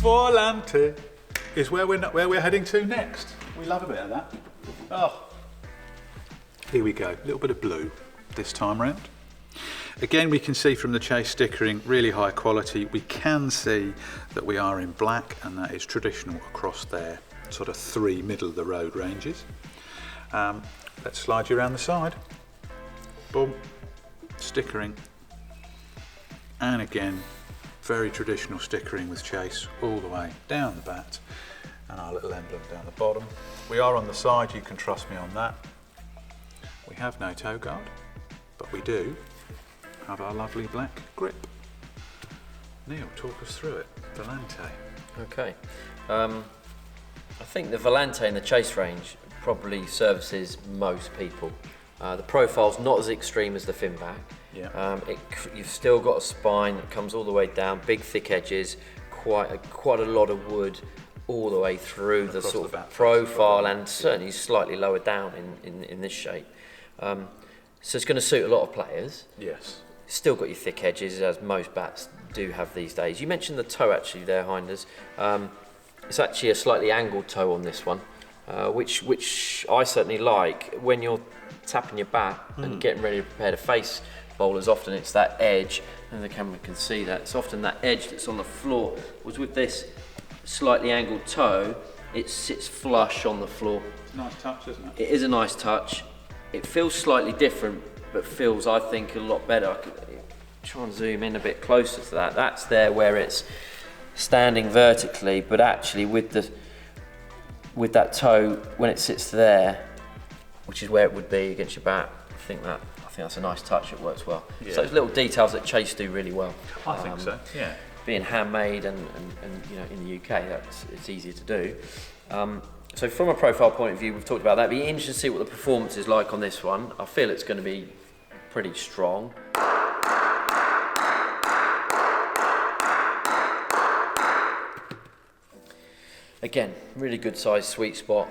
Volante is where we're heading to next. We love a bit of that. Oh, here we go. A little bit of blue this time round. Again, we can see from the Chase stickering, really high quality. We can see that we are in black, and that is traditional across their sort of 3 middle of the road ranges. Let's slide you around the side. Boom, stickering. And again, very traditional stickering with Chase all the way down the bat, and our little emblem down the bottom. We are on the side, you can trust me on that. We have no toe guard, but we do have our lovely black grip. Neil, talk us through it. Volante. Okay. I think the Volante in the Chase range probably services most people. The profile's not as extreme as the fin back. Yeah. You've still got a spine that comes all the way down, big thick edges, quite a lot of wood all the way through the sort of profile, and certainly slightly lower down in this shape. So it's going to suit a lot of players. Yes. Still got your thick edges, as most bats do have these days. You mentioned the toe actually there, Hinders. It's actually a slightly angled toe on this one, which I certainly like. When you're tapping your bat and getting ready to prepare to face bowlers, often it's that edge, and the camera can see that. It's often that edge that's on the floor. Was with this slightly angled toe, it sits flush on the floor. It's a nice touch, isn't it? It is a nice touch. It feels slightly different, but feels, I think, a lot better. I could try and zoom in a bit closer to that. That's there where it's standing vertically, but actually with that toe, when it sits there, which is where it would be against your bat, I think that's a nice touch. It works well. Yeah. So those little details that Chase do really well. I think so. Yeah. Being handmade and you know, in the UK, it's easier to do. So from a profile point of view, we've talked about that. It'd be interesting to see what the performance is like on this one. I feel it's going to be pretty strong. Again, really good size sweet spot.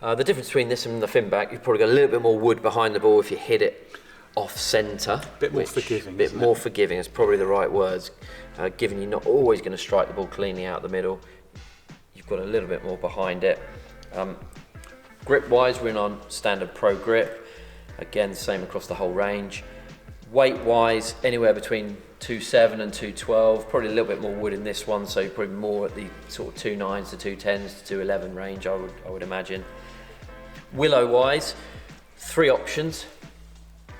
The difference between this and the fin back, you've probably got a little bit more wood behind the ball if you hit it off centre. Bit more forgiving. A bit more forgiving is probably the right words. Given you're not always going to strike the ball cleanly out the middle, you've got a little bit more behind it. Grip wise, we're in on standard pro grip. Again, same across the whole range. Weight wise, anywhere between 2.7 and 2.12, probably a little bit more wood in this one, so probably more at the sort of 2.9s to 2.10s to 2.11 range, I would imagine. Willow wise, 3 options.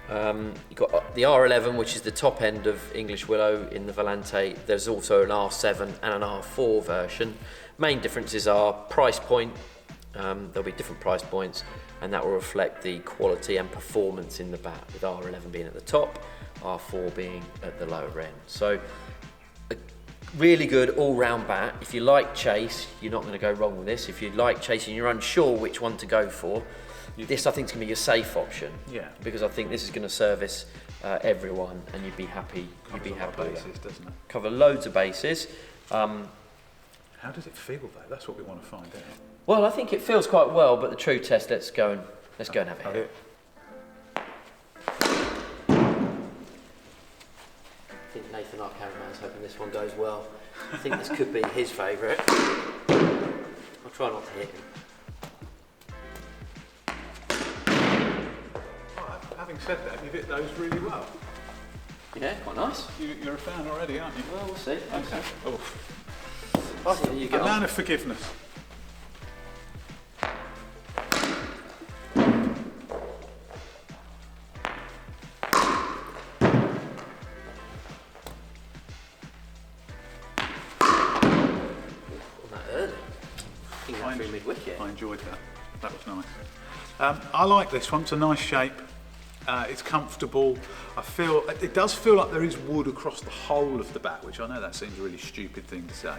You've got the R11, which is the top end of English willow in the Volante. There's also an R7 and an R4 version. Main differences are price point. There'll be different price points, and that will reflect the quality and performance in the bat, with R11 being at the top, R4 being at the lower end. So a really good all-round bat. If you like Chase, you're not going to go wrong with this. If you like Chase and you're unsure which one to go for, this I think is going to be your safe option. Yeah. Because I think this is going to service everyone, and you'd be happy. You'd be happy with that. Doesn't it? Cover loads of bases. How does it feel though? That's what we want to find out. Well, I think it feels quite well, but the true test, let's go and have a hit. I think Nathan, our cameraman's hoping this one goes well. I think this could be his favourite. I'll try not to hit him. Oh, having said that, you've hit those really well. Yeah, quite nice. You're a fan already, aren't you? Well, we'll see. Okay. Oh. So you get a man of forgiveness. I enjoyed that. That was nice. I like this one. It's a nice shape. It's comfortable. It does feel like there is wood across the whole of the bat, which I know that seems a really stupid thing to say,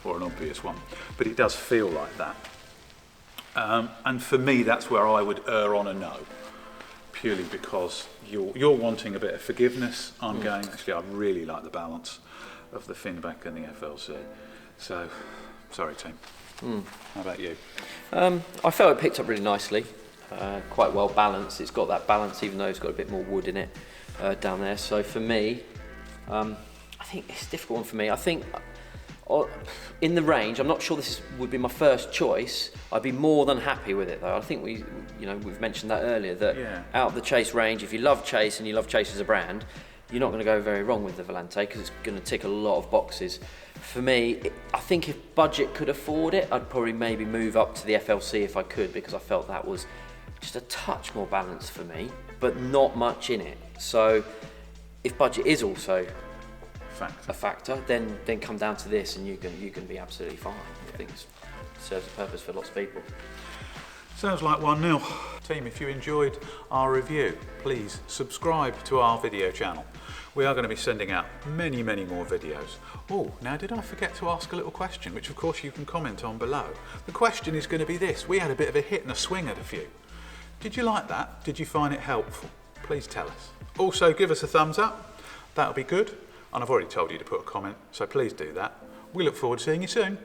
or an obvious one, but it does feel like that. And for me, that's where I would err on a no, purely because you're wanting a bit of forgiveness. I'm going, actually, I really like the balance of the fin back and the FLC. So, sorry, team. How about you? I felt it picked up really nicely, quite well balanced. It's got that balance, even though it's got a bit more wood in it down there. So for me, I think it's a difficult one for me. I think in the range, I'm not sure would be my first choice. I'd be more than happy with it though. I think we've mentioned that earlier, that out of the Chase range, if you love Chase and you love Chase as a brand, you're not going to go very wrong with the Volante because it's going to tick a lot of boxes. For me, I think if budget could afford it, I'd probably maybe move up to the FLC if I could, because I felt that was just a touch more balanced for me, but not much in it. So if budget is also a factor, then come down to this and you can be absolutely fine. I think it serves a purpose for lots of people. Sounds like 1-0. Team, if you enjoyed our review, please subscribe to our video channel. We are going to be sending out many, many more videos. Oh, now did I forget to ask a little question, which of course you can comment on below. The question is going to be this. We had a bit of a hit and a swing at a few. Did you like that? Did you find it helpful? Please tell us. Also, give us a thumbs up. That'll be good. And I've already told you to put a comment, so please do that. We look forward to seeing you soon.